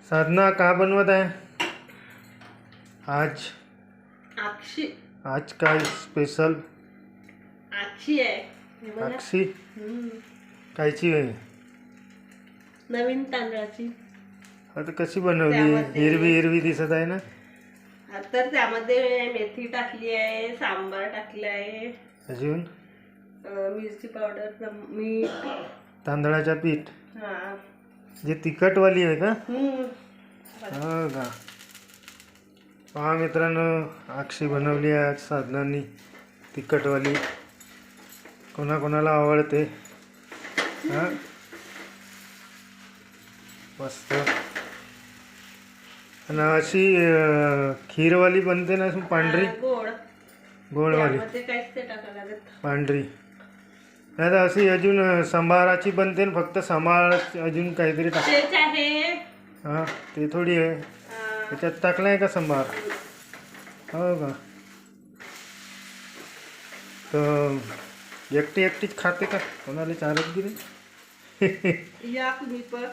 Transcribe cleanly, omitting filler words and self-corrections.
साधना का बनवत आहे आज? अक्षी आज काय स्पेशल? अक्षी आहे हे बघा. अक्षी हम्म. कायची आहे? नवीन तांदळाची. आता कशी बनवली? त्यामध्ये- हिरवी हिरवी दिसत आहे ना. तर त्यामध्ये मेथी टाकली आहे, सांबार टाकलं आहे, अजून मिरची पावडर, मीठ. तांदळाच्या पीठ हा. जे तिखटवाली आहे का? हम्म. हो का? पहा मित्रांनो, अक्षी बनवली आहे आज साधनांनी तिखटवाली. कोणाकोणाला आवडते. हां मस्त. आणि अशी खीरवाली बनते ना, अशी पांढरी गोड. गोडवाली त्यामध्ये काहीच ते टाकावं लागत. पांढरी. नाही तर अशी अजून सांबाराची बनते ना, फक्त सांबार अजून काहीतरी टाक. तेच आहे. हां ते थोडी आहे. हा. त्याच्यात टाकलं आहे का सांबार? हो का? तर एकटी एकटीच खाते का? कोणाला चारत गेले? या तुम्ही पण.